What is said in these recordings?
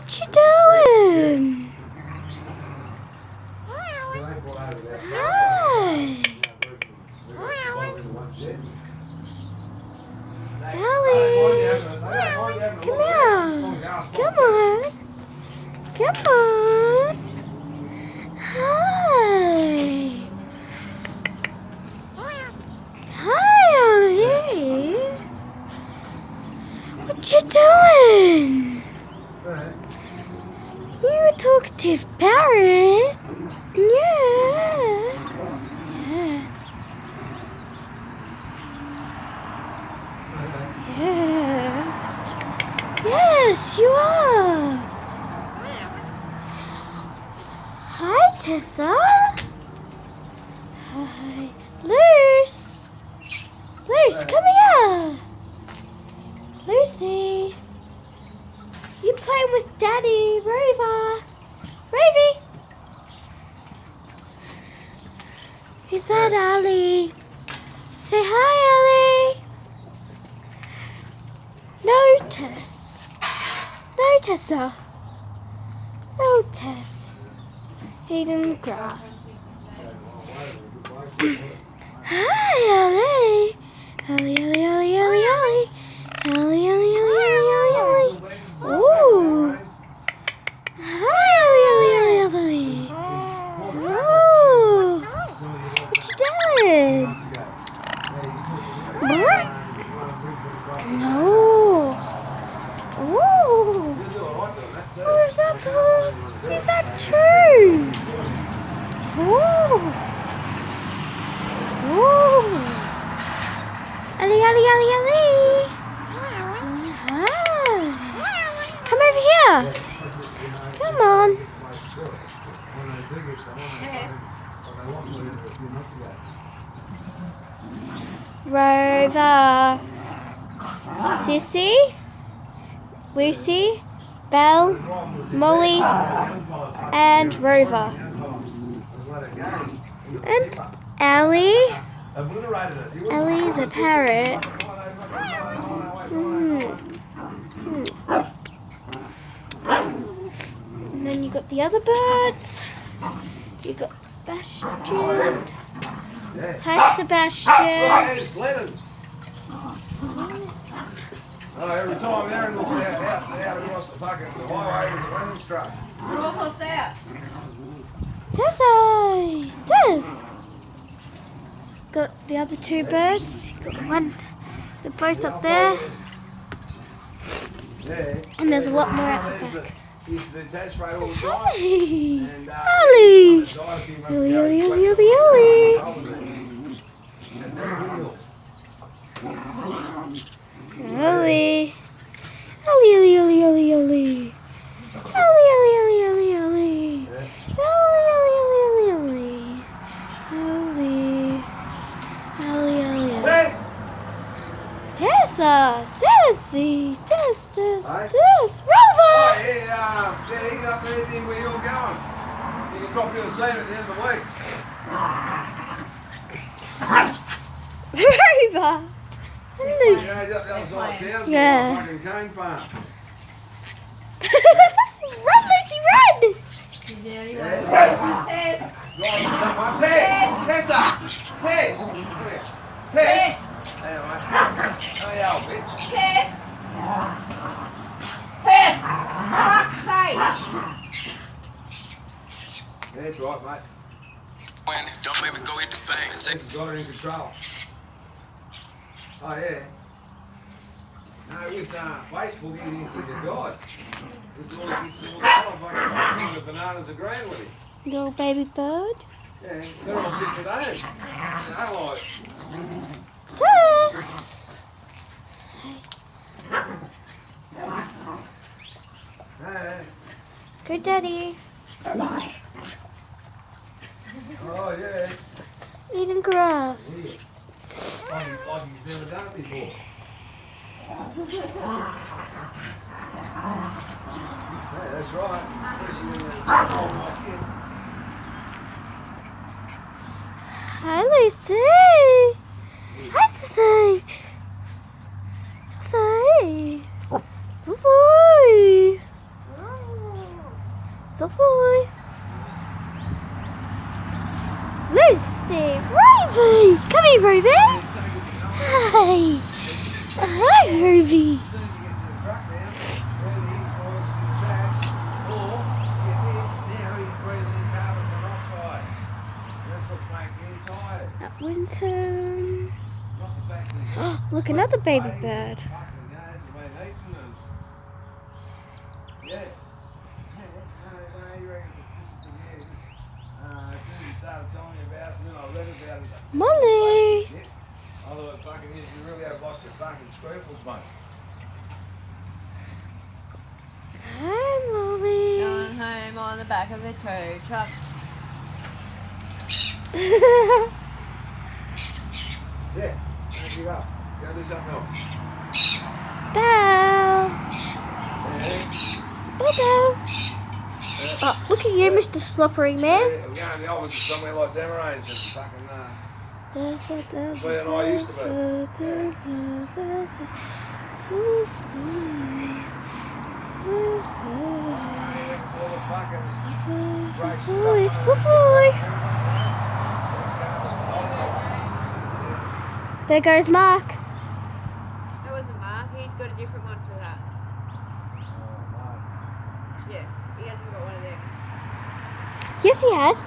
What you doing? Hi. Ellie. Come here. Come on. Come on. Hi. Hi, Ellie. What you doing? You're a talkative parrot. Yeah. Yeah. Yeah. Yes, you are. Hi, Tessa. Hi. Luce. Luce, come here. Lucy. You playing with Daddy, Rover. Rovy. Is that Ali? Say hi, Ali. No, Tess. No, Tessa. No, Tess. Eating grass. Hi, Ali. Ali, Ali, Ali, Ali, Ali. Ali, Ali, Ali, Ali, Ali, Ali. Ooh. Hi, Ali, Ali, Ali, Ali. Ooh. What you doing? No. Ooh. Oh, is that true? Is that true? Ooh. Ooh. Ali, Ali, Ali, Ali. Come over here. Come on. Rover, Sissy, Lucy, Belle, Molly, and Rover. And Ellie. Ellie's a parrot. And then you got the other birds. You got Sebastian. Hi, Sebastian. Oh, every time Aaron looks out across the fucking highway, there's a Lennon truck. What's that? Tessa! Tess! Got the other two birds. Got one. They're both up there. And there's a lot more out the back. Hey! Ellie! Ellie, Ellie, Ellie, Ellie, Ellie! Ellie! Ellie, Ellie, Ellie, Ellie, Ellie! Ellie, Ellie, Ellie, Ellie, Ellie! Ellie, Ellie, Ellie, Ellie! Ellie, Ellie, Ellie! Tessa! Tessie! Tess! Rover! Oh, yeah, he's up there where you're going. You can drop in and see him at the end of the week. Rover! Loose. Yeah, he's up the other side of town. Yeah. Fucking cane farm. Run, Lucy, run! Tess. Tessa! Tess! Tess! Anyway. Oh, yeah, old bitch. Tess. Tess. Fuck's sake. That's right, mate. Don't make me go hit the bank. Tessa's got her in control. Oh, yeah. No, with Facebook, you think he's a god. It's all fucking the bananas are green with him. Little baby bird. Yeah, they're all sitting at home. You know, like, Tess! hey. Good daddy. Oh, yeah. Eating grass. Like he's never done it before. Yeah, that's right. Hi, Lucy. Hi, Susie. Susie. Susie. Cecily. Lucy, Ruby! Come here, Ruby! Hi! Hi, Ruby! As soon as he gets to the truck now, whether he falls in the trash or, get this, now he's breathing in carbon monoxide. That's what's making him tired. At Winton. Not the fact that he's Look, another baby bird. fucking knows the way they can lose. Yeah. No, he reckons that this is the year. As soon as he started telling me about it, and then I read about it. Molly! Yeah. I thought fucking you really have lost your fucking scruples, mate. Hi, Molly. Going home on the back of a tow truck. Yeah, don't give up. Go do something else. Belle. Yeah. Belle. Oh, look at you, Mr. Slippery Man. Yeah, we're going to the office somewhere like Demerange and fucking, where I used to be. All the fucking There goes Mark. That wasn't Mark. He's got a different one for that. Yeah, he hasn't got one of them. Yes, he has.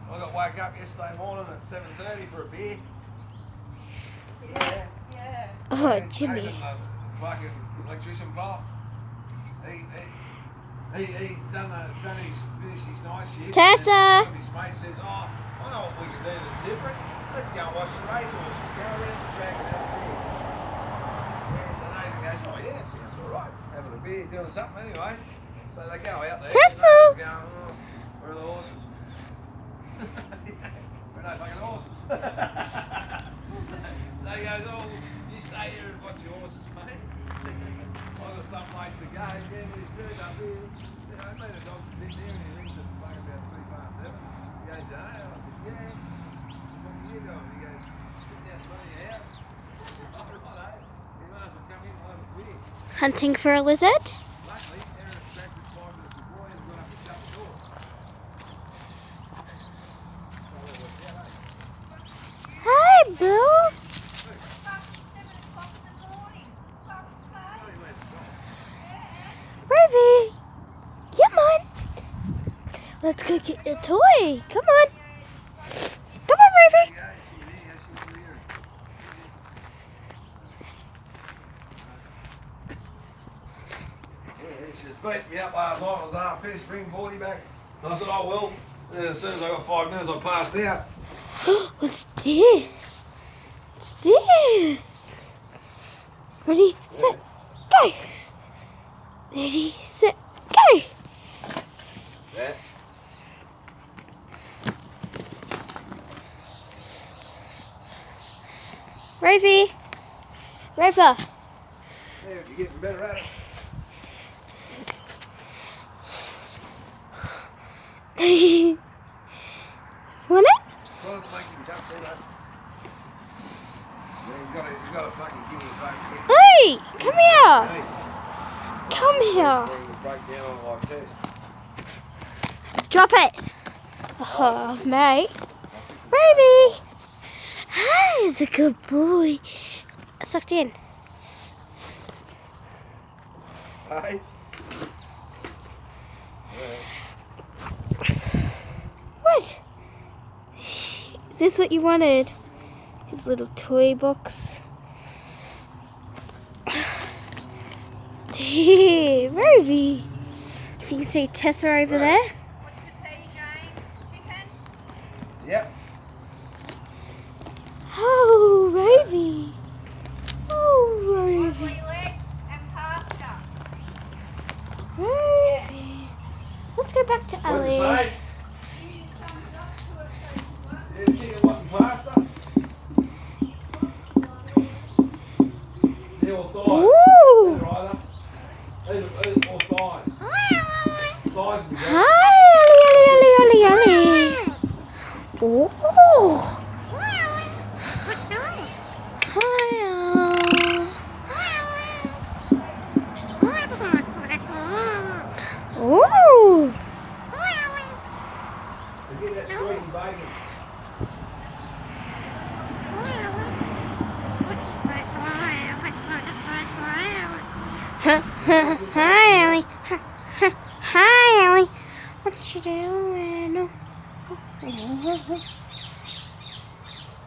I got woke up yesterday morning at 7:30 for a beer. Yeah. Yeah. Oh, And Jimmy. Even the fucking electrician fella. He done his finished his night shift. Tessa! And his mate says, "Oh, I know what we can do that's different. Let's go and watch the racehorses. Go around the track and have a beer." Yeah, so Nathan goes, "Oh yeah, that sounds all right. Having a beer, doing something anyway." So they go out there. Tessa! And Nathan's going, "Oh, where are the horses?" We're no fucking horses. So he goes, "Oh, you stay here and watch your horses, mate. I've got some place to go. Yeah, he's turned up here. You know, me and the dog sitting there and he rings at like about 7:03. He goes, "Yeah." I said, "Yeah. What are you doing?" He goes, "Sitting out in front of your house." Oh, right, you might as well come in and have a beer. Hunting for a lizard. Luckily, Aaron extracted 5 minutes before and got up and shut the door. Hi, Bill. Ruby, come on. Let's go get your toy. Come on. Come on, Ruby. She just beat me up last night. I was half pissed, bring 40 back. And I said, "Oh, well." And as soon as I got 5 minutes, I passed out. What's this? What's this? Ready, set, go. Ready, set, go. Yeah. Rover. Rover. Yeah, you're getting better at it. Want it? Try not to make him jump, see that? Yeah, he's got to fucking give me a face. Hey, come here. Hey, Come here. break down on like this. Drop it. Oh, mate. Ruby. He's a good boy. Sucked in. Hey? What? Is this what you wanted? His little toy box. Ruby. If you can see Tessa over there. What's the tea, James? Chicken? Yep. Oh, Ruby. Oh, Ruby. Broccoli legs and pasta. Ruby. Let's go back to What did you Ellie. say? Yeah, chicken, what, and pasta? Yeah, or thighs. Ooh. Either, or thighs. Thighs would be great. Hi, Forget that squeaky bacon. Hi, Ellie. Hi, Ellie. What you doing?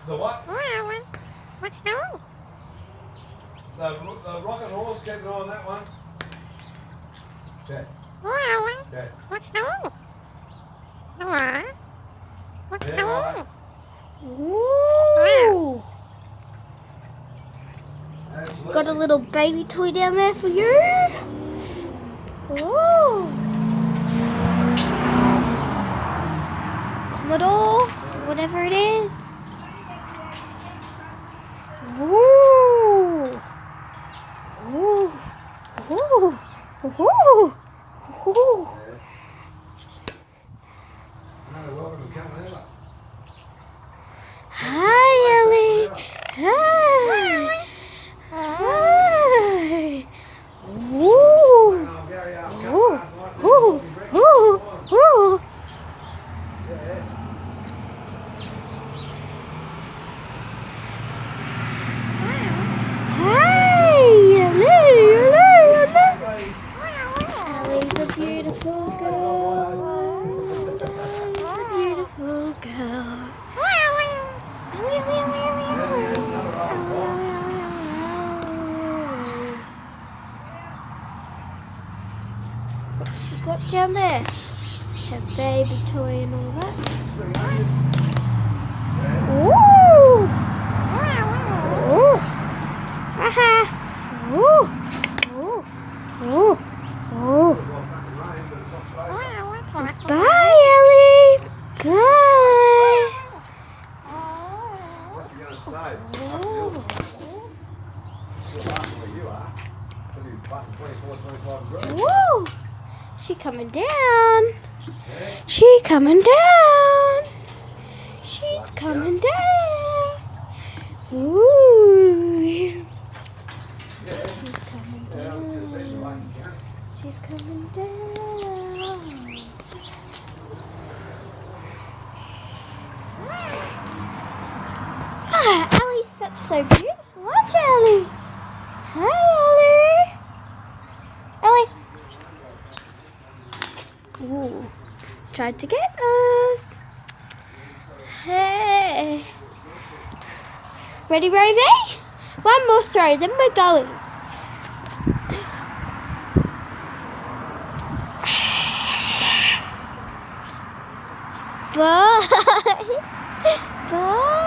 The what? What's the rule? The rocking horse, keep an eye on that one. Check. Check. What's the rule? What? What's Yeah, the right. rule? Ooh. Absolutely. Got a little baby toy down there for you. Ooh. Commodore, whatever it is. Ooh. Ooh. Ooh. Ooh. Ooh. No, welcome to coming over. Hi, Ellie. Hi. Hi. Ooh. And I'll Gary up. Come Ooh. last night. Ooh. Ooh. Ooh. Yeah. Hi, Ellie. Ellie. Hey, Ellie's a beautiful girl. Ellie's a beautiful girl. Ellie, Ellie, Ellie, Ellie, yeah, Ellie. another old one. What's she got down there? Her baby toy and all that. Ooh! Ooh! Haha! Ooh! Ooh! Ooh! Ooh! Bye, Ellie! Bye! Must be going to stay. Up the hill. Still laughing where you are. Till you button 24, 25 degrees. Woo! She coming down. She coming down. She's coming down. Ooh. She's coming down. She's coming down. Ah, Ellie's so beautiful, aren't you, Ellie? Hi, Ellie. Ellie. Ooh. Tried to get us. Hey. Ready, Rosie? One more throw, then we're going. Bye. Bye.